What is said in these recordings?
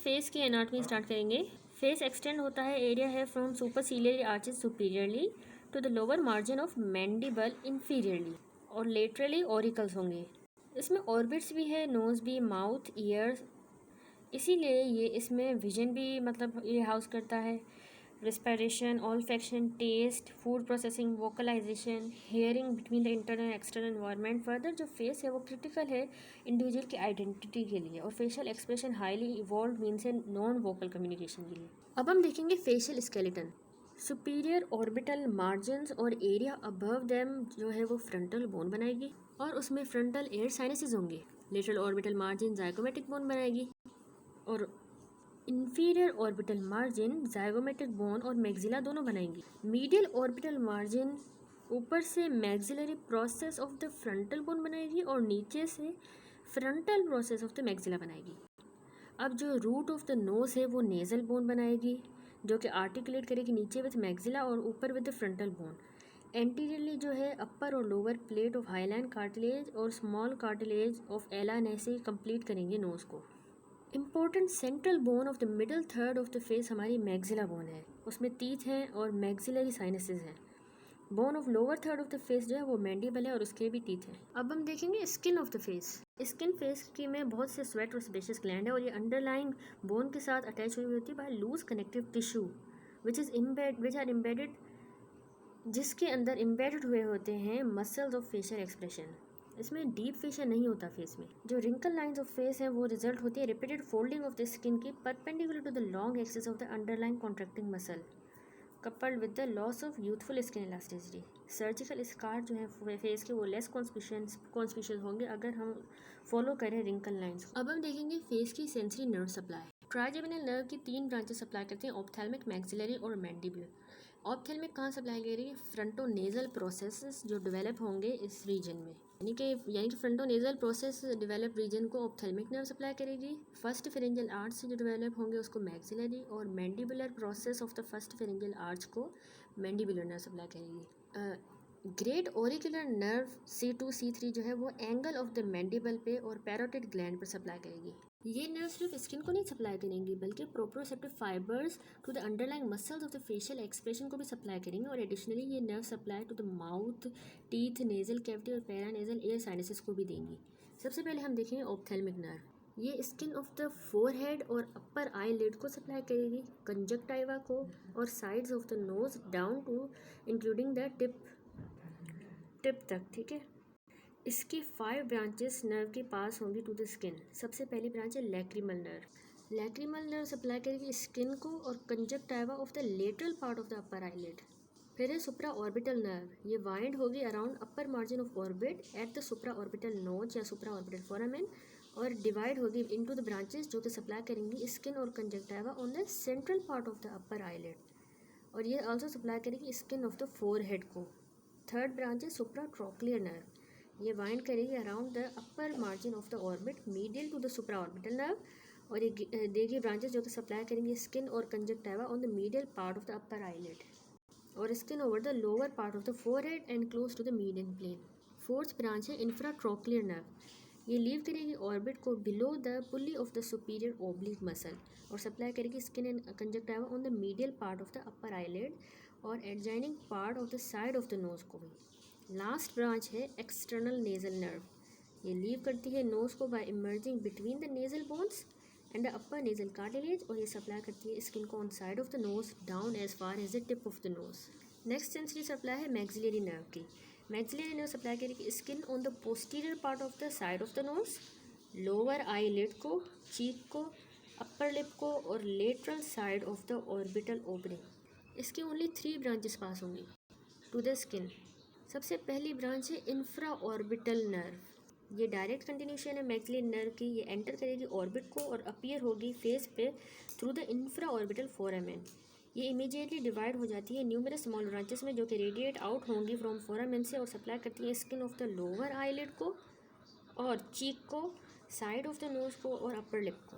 Face की anatomy start करेंगे। Face extend होता है, एरिया है from superciliary arches superiorly to the lower margin of mandible inferiorly, और लेटरली ऑरिकल्स होंगे। इसमें ऑर्बिट्स भी है, नोज भी, माउथ, ईयर्स, इसीलिए ये इसमें विजन भी मतलब ये हाउस करता है, respiration, olfaction, taste, food processing, vocalisation, hearing between the internal and external environment. Further जो फेस है वो क्रिटिकल है इंडिविजुअल की आइडेंटिटी के लिए, और facial expression highly evolve means है नॉन वोकल कम्युनिकेशन के लिए। अब हम देखेंगे facial skeleton. Superior orbital margins और एरिया अबव देम जो है वो फ्रंटल बोन बनाएगी, और उसमें फ्रंटल एयर साइनसेस होंगे। Lateral orbital margin zygomatic bone बनाएगी, और inferior orbital margin zygomatic bone और मैक्सिला दोनों बनाएंगी। मीडियल ऑर्बिटल मार्जिन ऊपर से maxillary process of the frontal bone बनाएगी, और नीचे से frontal process of the maxilla बनाएगी। अब जो रूट ऑफ द नोज है वो नेजल बोन बनाएगी, जो कि आर्टिकुलेट करेगी नीचे विथ मैक्सिला और ऊपर with the frontal bone. Anteriorly जो है अपर और lower plate of highline cartilage और स्मॉल कार्टिलेज ऑफ एलान ऐसे कंप्लीट करेंगे नोज को। Important central bone of the middle third of the face हमारी मैक्सिला बोन है, उसमें टीथ हैं और मैक्सिलरी साइनसेस हैं। Bone of lower third of the face जो है वो मैंडिबल है और उसके भी टीथ हैं। अब हम देखेंगे skin of the face. Skin face की में बहुत से स्वेट और सेबेशियस ग्लैंड है, और ये अंडरलाइंग बोन के साथ अटैच हुई होती है by loose connective tissue which are embedded, जिसके अंदर इम्बेडेड हुए होते हैं मसल्स ऑफ फेशियल एक्सप्रेशन। इसमें डीप फेशियल नहीं होता फेस में। जो रिंकल लाइंस ऑफ फेस है वो रिजल्ट होती है repeated folding of the skin की perpendicular to the long axis of the underline contracting muscle, coupled with the loss of youthful skin elasticity. Surgical scar जो है face के वो less conspicuous होंगे अगर हम फॉलो करें रिंकल लाइंस। अब हम देखेंगे फेस की sensory nerve supply. Trigeminal nerve की 3 ब्रांचेस सप्लाई करते हैं, ऑप्थेल्मिक, मैक्सिलरी और मैंडिबुलर। ऑप्थेल्मिक कहाँ सप्लाई ले रही है? फ्रंटोनेजल प्रोसेसेस जो डेवलप होंगे इस रीजन में, यानी कि फ्रंटोनेजल प्रोसेस डेवलप रीजन को ऑप्थेल्मिक नर्व सप्लाई करेगी। फर्स्ट फेरेंजियल आर्च से जो डेवलप होंगे उसको मैक्सिलरी, और mandibular process of the first pharyngeal arch को मैंडिबुलर नर्व सप्लाई करेगी। Great auricular nerve C2 C3 जो है वो एंगल ऑफ द मैंडिबल पे और पैरोटिड ग्लैंड पर सप्लाई करेगी। ये नर्व सिर्फ स्किन को नहीं सप्लाई करेंगी बल्कि proprioceptive fibres to the underlying muscles of the facial expression को भी सप्लाई करेंगे, और एडिशनली ये nerve supply to the mouth, teeth, nasal cavity और पैरानेजल एयर साइनसेस को भी देंगी। सबसे पहले हम देखेंगे ऑप्थेल्मिक नर्व। ये स्किन ऑफ द फोरहेड और अपर आई लिड को सप्लाई करेगी, कंजक्टाइवा को और sides of the nose down to including the tip तक, ठीक है। इसकी 5 ब्रांचेस नर्व के पास होंगी टू द स्किन। सबसे पहली ब्रांच है lacrimal nerve. Lacrimal nerve supply करेगी स्किन को और conjunctiva of the lateral part of the upper eyelid. फिर है सुप्रा ऑर्बिटल नर्व। ये वाइंड होगी around upper margin of orbit at the supra orbital नोच या सुप्रा ऑर्बिटल फोरामेन, और डिवाइड होगी इनटू द ब्रांचेस जो कि सप्लाई करेंगी स्किन और conjunctiva on the central part of the upper eyelid, और ये आल्सो सप्लाई करेगी स्किन ऑफ द फोरहेड को। थर्ड ब्रांच है सुप्रा ट्रोक्लियर नर्व। ये वाइंड करेगी around the upper margin of the orbit medial to the supraorbital nerve, और ये देगी ब्रांचेस जो कि सप्लाई करेंगी स्किन और conjunctiva on the medial part of the upper eyelid और skin over the lower part of the forehead and close to the median plane. Fourth branch है infratrochlear nerve. ये लीव करेगी orbit को below the pulley of the superior oblique muscle, और supply करेगी skin and conjunctiva on the medial part of the upper eyelid और adjoining part of the side of the nose को भी। Last branch है external nasal nerve. ये leave करती है nose को by emerging between the nasal bones and the upper nasal cartilage, और ये सप्लाई करती है स्किन को on side of the nose down as far as the tip of the nose. Next sensory supply है maxillary nerve की। Maxillary nerve supply करेगी skin on the posterior part of the side of the nose, lower eye lid को, चीक को, upper lip को और lateral side of the orbital opening. इसकी only 3 branches पास होंगी to the skin. सबसे पहली ब्रांच है इंफ्रा ऑर्बिटल नर्व। ये डायरेक्ट कंटिन्यूशन है मैक्सिलरी नर्व की। ये एंटर करेगी ऑर्बिट को और अपीयर होगी फेस पे through the infra orbital foramen. ये इमीडिएटली डिवाइड हो जाती है न्यूमरस स्मॉल ब्रांचेस में जो कि रेडिएट आउट होंगी फ्रॉम फोरामेन से और सप्लाई करती है skin of the lower eyelid को और चीक को, साइड ऑफ द नोज को और अपर लिप को।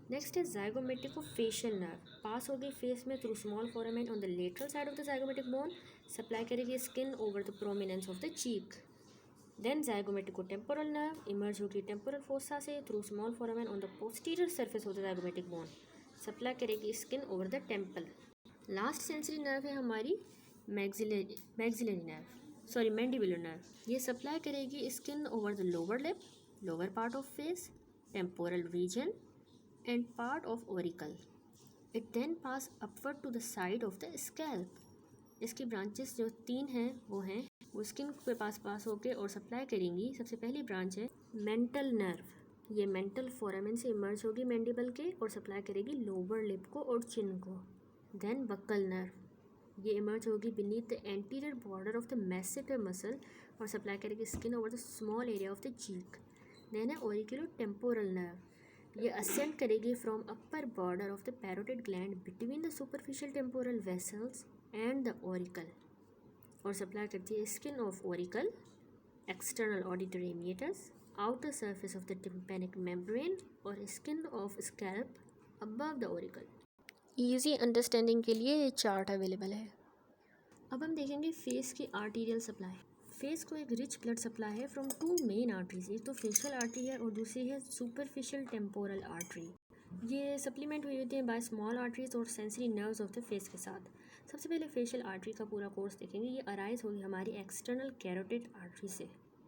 नेक्स्ट है जाइगोमेटिकोफेशियल नर्व। पास होगी फेस में through small foramen on the lateral side of the zygomatic bone, supply करेगी skin over the prominence of the cheek. Then zygomaticotemporal nerve emerge होगी temporal fossa से through small foramen on the posterior surface of the zygomatic bone, supply करेगी skin over the temple. Last sensory nerve है हमारी maxillary nerve, sorry mandibular nerve. ये supply करेगी skin over the lower lip, lower part of face, temporal region and part of auricle. It then pass upward to the side of the scalp. इसकी branches जो 3 हैं वो skin के पास होके और supply करेंगी। सबसे पहली ब्रांच है मेंटल नर्व, ये मेंटल फोरामेन से इमर्ज होगी मैंडिबल के और सप्लाई करेगी लोअर लिप को और चिन को। देन बक्कल नर्व, ये इमर्ज होगी beneath the anterior border of the masseter muscle और सप्लाई करेगी skin over the small area of the cheek. Then है ऑरिकुलो टेम्पोरल नर्व, ये असेंड करेगी from upper border of the parotid gland between the superficial temporal vessels and the auricle और supply करती है skin of auricle, external auditory meatus, outer surface of the tympanic membrane और skin of scalp above the auricle. Easy understanding के लिए ये chart available है। अब हम देखेंगे फेस की आर्टीरियल सप्लाई। फेस को एक रिच ब्लड सप्लाई है फ्रॉम 2 मेन आर्टरीज, एक तो फेशियल आर्टरी है और दूसरी है सुपरफिशियल टेम्पोरल आर्टरी। ये सप्लीमेंट हुई होती है बाय स्मॉल आर्टरीज और sensory nerves of the face के साथ। सबसे पहले फेशियल आर्टरी का पूरा कोर्स देखेंगे। ये अराइज होगी हमारी एक्सटर्नल कैरोटिड आर्टरी से।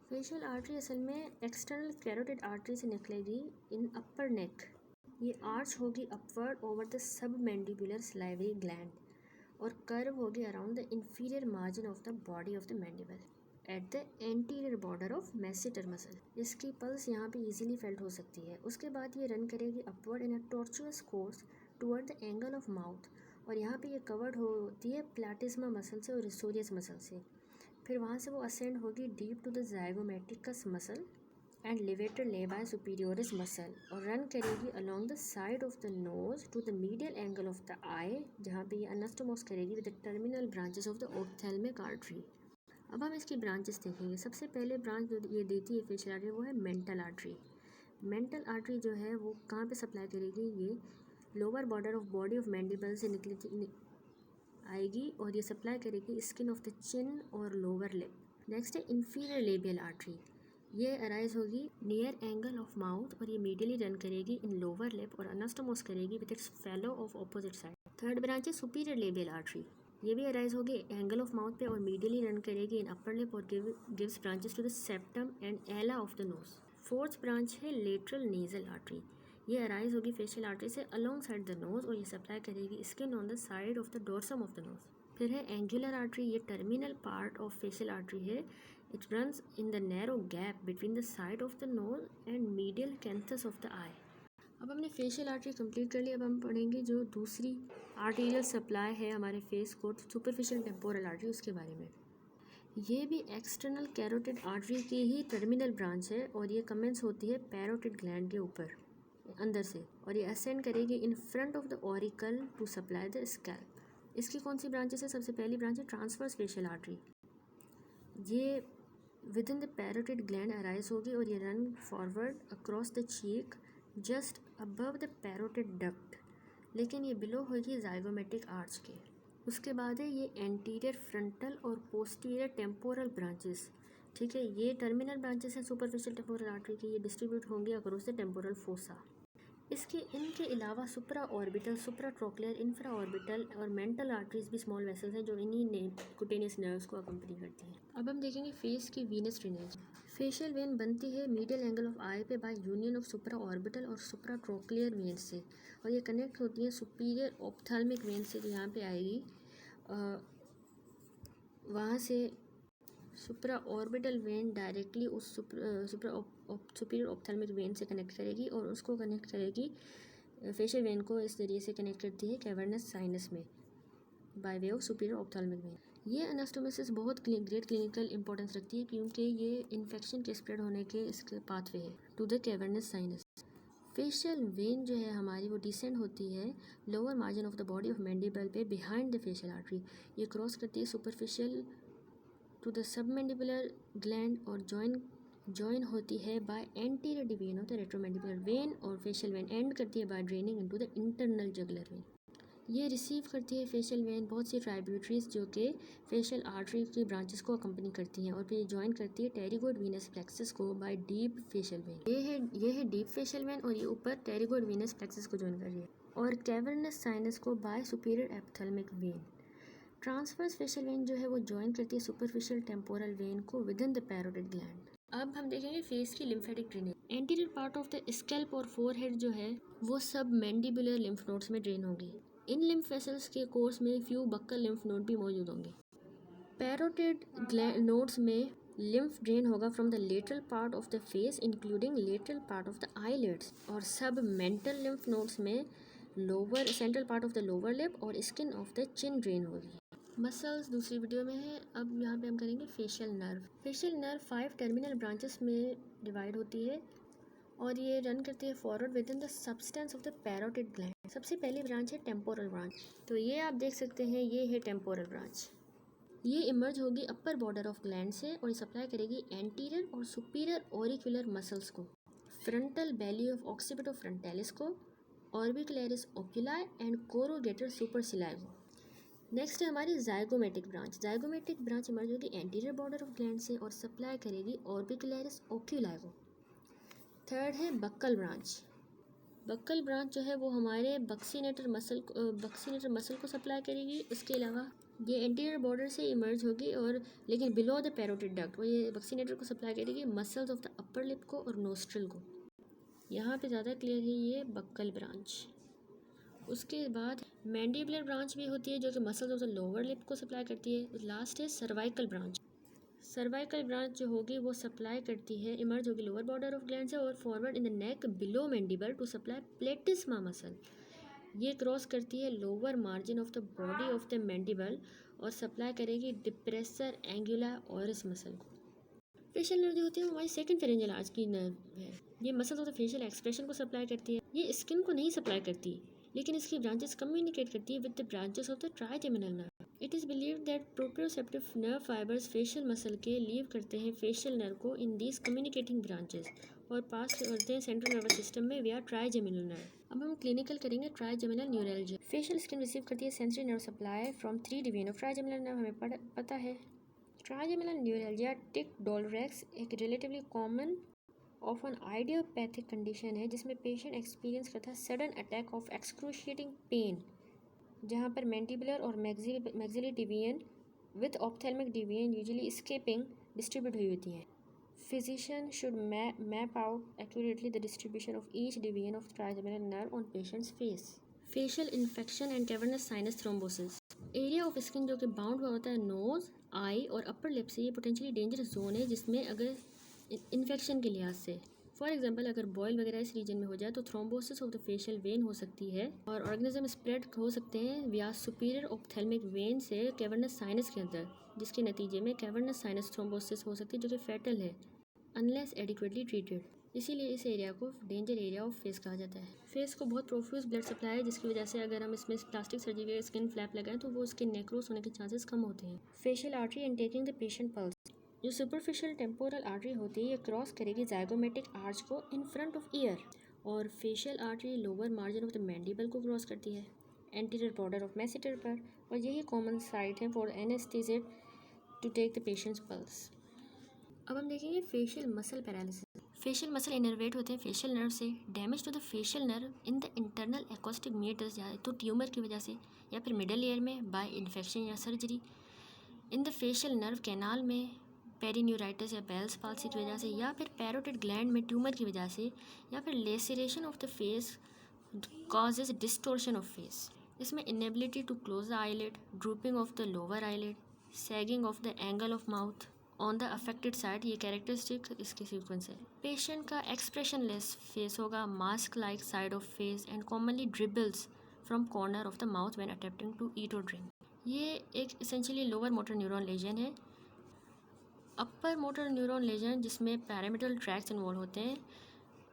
फेशियल आर्टरी असल में एक्सटर्नल कैरोटिड आर्टरी से निकलेगी इन अपर नेक। ये आर्च होगी upward over the sub mandibular salivary gland और कर्व होगी around the inferior margin of the body of the mandible at the anterior border of masseter muscle. इसकी pulse यहाँ पे इजीली फेल्ट हो सकती है। उसके बाद ये रन करेगी upward in a tortuous course toward the angle of mouth और यहाँ पे ये कवर्ड होती है प्लैटिस्मा मसल से और रिसोरियस मसल से। फिर वहाँ से वो असेंड होगी deep to the zygomaticus muscle and levator labii superioris muscle और रन करेगी along the side of the nose to the medial angle of the eye, जहाँ पे ये अनस्टोमोस करेगी with the terminal branches of the ophthalmic artery. अब हम इसकी branches देखेंगे। सबसे पहले ब्रांच जो ये देती है फेशियल आर्टरी वो है मेंटल आर्टरी। मेंटल आर्टरी जो है वो कहाँ पे सप्लाई करेगी, ये lower border of body of mandible से आएगी और ये सप्लाई करेगी स्किन ऑफ द चिन और लोअर लिप। नेक्स्ट है इंफीरियर लेबियल आर्टरी, ये अराइज होगी नियर एंगल ऑफ माउथ और ये मीडियली रन करेगी इन लोअर लिप और अनस्टोमोस करेगी with its fellow of opposite side. Third branch है सुपीरियर लेबियल आर्टरी, ये भी अराइज होगी एंगल ऑफ माउथ पे और मीडियली रन करेगी इन अपर लिप और gives branches to the septum and ala of the nose. Fourth branch है lateral nasal artery, ये अराइज होगी फेशियल आर्टरी से अलोंग साइड द नोज और ये सप्लाई करेगी skin on the side of the dorsum of the nose. फिर है angular artery, ये terminal part of facial artery है। It runs in the narrow gap between the side of the knows and medial canthus of the eye. अब हमने facial artery complete कर ली। अब हम पढ़ेंगे जो दूसरी आर्टीरियल सप्लाई है हमारे फेस को, सुपरफिशियल टेम्पोरल आर्टरी, उसके बारे में। ये भी एक्सटर्नल कैरोटिड आर्टरी की ही टर्मिनल ब्रांच है और ये कमेंस होती है पैरोटिड ग्लैंड के ऊपर अंदर से और ये असेंड करेगी in front of the auricle to supply the scalp. इसकी कौन सी ब्रांचेस है? सबसे पहली ब्रांच है ट्रांसवर्स फेशियल आर्टरी, ये within the parotid gland arise होगी और ये run forward across the cheek just above the parotid duct, लेकिन ये बिलो होगी ज़ाइगोमेटिक आर्च के। उसके बाद है ये एंटीरियर फ्रंटल और पोस्टीरियर टेम्पोरल ब्रांचेस, ठीक है। ये टर्मिनल ब्रांचेस हैं सुपरफिशियल टेम्पोरल आर्टरी की, ये डिस्ट्रीब्यूट होंगे अक्रॉस द टेम्पोरल फोसा। इनके अलावा सुप्रा ऑर्बिटल, सुप्रा ट्रोक्लियर, इंफ्रा ऑर्बिटल और मेंटल आर्टरीज भी स्मॉल वेसल्स हैं जो इन्हीं कुटेनियस नर्व्स को अकम्पनी करती हैं। अब हम देखेंगे फेस की वीनस ड्रेनेज। फेशियल वेन बनती है मीडियल एंगल ऑफ आई पे by union of supra orbital और सुप्रा ट्रोक्लियर वेन से और ये कनेक्ट होती है सुपीरियर ऑप्थेल्मिक वेन से, जो यहाँ पे आएगी वहाँ से सुप्रा ऑर्बिटल वेन डायरेक्टली उस सुपीरियर ऑप्थेल्मिक वेन से कनेक्ट करेगी और उसको कनेक्ट करेगी फेशियल वेन को इस जरिए से कनेक्ट करती है कैवर्नस साइनस में by way of superior ophthalmic when. ये एनास्टोमोसिस बहुत ग्रेट क्लिनिकल इंपॉर्टेंस रखती है क्योंकि ये इन्फेक्शन के स्प्रेड होने के इसके पाथवे है to the cavernous sinus. Facial vein जो है हमारी वो डिसेंड होती है lower margin of the body of mandible पे बिहाइंड द फेशियल आर्टरी। ये क्रॉस करती है superficial to the submandibular gland और जॉइन होती है by anterior division of the retromandibular vein और फेशियल वेन एंड करती है by draining into the internal jugular vein. ये रिसीव करती है फेशियल वेन बहुत सी ट्राइब्यूटरीज जो कि फेशियल आर्टरी की ब्रांचेस को अकम्पनी करती हैं, और फिर ज्वाइन करती है टेरिगोइड वीनस प्लेक्सस को बाय डीप फेशियल वेन। ये है डीप फेशियल वेन, और ये ऊपर टेरिगोइड वीनस प्लेक्सस को ज्वाइन कर रही है, और कैवर्नस साइनस को by superior ophthalmic vein. Transverse facial vein जो है वो ज्वाइन करती है सुपरफिशियल टेम्पोरल वेन को within the parotid gland. अब हम देखेंगे फेस की lymphatic drainage. Anterior part of the scalp और फोरहेड जो है वो सब मैंडिबुलर लिम्फ नोड्स में ड्रेन होगी। इन लिम्फ वेसल्स के कोर्स में फ्यू बक्कल लिम्फ नोड भी मौजूद होंगे। पैरोटिड नोड्स में लिम्फ ड्रेन होगा from the lateral part of the face including lateral part of the eyelids, और सब मेंटल लिम्फ नोड्स में lower central part of the lower lip और skin of the chin drain होगी। Muscles दूसरी video में है। अब यहाँ पे हम करेंगे facial nerve. Facial nerve 5 terminal branches में डिवाइड होती है, और ये रन करती है forward with in the substance of the parotid gland. सबसे पहली ब्रांच है टेम्पोरल ब्रांच। तो ये आप देख सकते हैं, ये है टेम्पोरल ब्रांच। ये इमर्ज होगी अपर बॉर्डर ऑफ ग्लैंड से, और सप्लाई करेगी एंटीरियर और सुपीरियर ऑरिकुलर मसल्स को, frontal belly of occipito frontalis को, ऑर्बिकुलरिस ओक्यूलाई एंड कोरुगेटर सुपरसिलाई को। नेक्स्ट है हमारी zygomatic branch. Zygomatic branch emerge होगी एंटीरियर बॉर्डर ऑफ ग्लैंड से और सप्लाई करेगी ऑर्बिकुलरिस ओक्यूलाई को। थर्ड है बक्कल ब्रांच। बक्कल ब्रांच जो है वो हमारे बक्सीनेटर मसल को सप्लाई करेगी। इसके अलावा ये एंटीरियर बॉर्डर से इमर्ज होगी, और लेकिन बिलो द पैरोटिड डक्ट, वो ये बक्सीनेटर को सप्लाई करेगी muscles of the upper lip को और नोस्ट्रल को। यहाँ पे ज़्यादा क्लियर है ये बक्कल ब्रांच। उसके बाद मैंडिबुलर ब्रांच भी होती है जो कि muscles of the lower lip को सप्लाई करती है। लास्ट है सर्वाइकल ब्रांच। सर्वाइकल ब्रांच जो होगी वो सप्लाई करती है, इमर्ज होगी लोअर बॉर्डर ऑफ ग्लैंड से और forward in the neck below mandible to supply platysma muscle. ये क्रॉस करती है lower margin of the body of the mandible और सप्लाई करेगी डिप्रेसर एंगुला ऑरिस मसल को। फेशियल नर्व जो होती है वो हमारी सेकंड फेरेंजियल आर्च की नर्व है। ये muscles of the facial expression को सप्लाई करती है। ये स्किन को नहीं सप्लाई करती, लेकिन इसकी ब्रांचेस कम्युनिकेट करती है with the branches of the trigeminal nerve. It is believed that proprioceptive nerve fibres facial muscle के लीव करते हैं फेशियल नर्व को इन दीज कम्युनिकेटिंग ब्रांचेस और पास करते हैं सेंट्रल नर्वस सिस्टम में विया ट्राइजेमिनल नर्व। अब हम क्लिनिकल करेंगे trigeminal neuralgia. Facial skin receive करती है sensory nerve supply from 3 division of trigeminal nerve, हमें पता है। ट्राइजेमिनल न्यूरैल्जिया टिक डोलरेक्स एक relatively common of an idiopathic condition है जिसमें पेशेंट एक्सपीरियंस करता है sudden attack of excruciating pain, जहाँ पर मैंडिबुलर और maxillary division with ophthalmic division usually escaping distribute हुई होती हैं। Physician should map out accurately the distribution of each division of trigeminal nerve on patients face. Facial infection and cavernous sinus thrombosis. Area of skin जो कि bound हुआ होता है knows, आई और upper lip से, ये पोटेंशियली डेंजरस जोन है जिसमें अगर इन्फेक्शन के लिहाज से, फॉर एग्जांपल अगर बॉयल वगैरह इस रीजन में हो जाए तो thrombosis of the facial vein हो सकती है और ऑर्गेनिज्म स्प्रेड हो सकते हैं विया सुपीरियर ऑप्थेल्मिक वेन से कैवर्नस साइनस के अंदर, जिसके नतीजे में कैवर्नस साइनस थ्रोम्बोसिस हो सकती है जो कि फैटल है अनलेस एडिक्वेटली ट्रीटेड। इसीलिए इस एरिया को डेंजर एरिया ऑफ फेस कहा जाता है। फेस को बहुत प्रोफ्यूज ब्लड सप्लाई है जिसकी वजह से अगर हम इसमें प्लास्टिक सर्जरी के स्किन फ्लैप लगाएं तो वो स्किन नेक्रोस होने के चांसेस कम होते हैं। Facial artery and taking the patient pulse. जो सुपरफिशियल टेम्पोरल आर्टरी होती है ये क्रॉस करेगी जाइगोमेटिक आर्च को इन फ्रंट ऑफ ईयर, और facial artery lower margin of the mandible को क्रॉस करती है एंटीरियर बॉर्डर ऑफ मैसेटर पर, और यही कॉमन साइट है for anaesthetist to take the patient's pulse. अब हम देखेंगे facial muscle paralysis. Facial muscle innervate होते हैं फेशियल नर्व से। Damage to the facial nerve in the internal acoustic meatus, या तो ट्यूमर की वजह से या फिर मिडल ईयर में बाय इन्फेक्शन या surgery, in the facial nerve canal में पेरिन्यूराइटिस या बेल्स पाल्सी की वजह से, या फिर पैरोटिड ग्लैंड में ट्यूमर की वजह से, या फिर laceration of the face causes distortion of face. इसमें inability to close the eyelid, drooping of the lower eyelid, sagging of the angle of mouth on the affected side, ये characteristic इसके sequence है। Patient का expressionless face होगा, mask like side of face and commonly dribbles from corner of the mouth when attempting to eat or drink. ये एक essentially lower motor neuron lesion है। Upper motor neuron lesion जिसमें पैरामिटल tracks involve होते हैं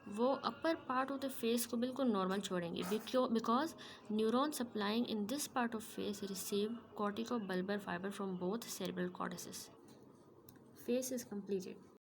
वो upper part of the face को बिल्कुल normal छोड़ेंगे because neuron supplying in this part of face receive cortico bulbar fibre from both cerebral cortex. Face is completed.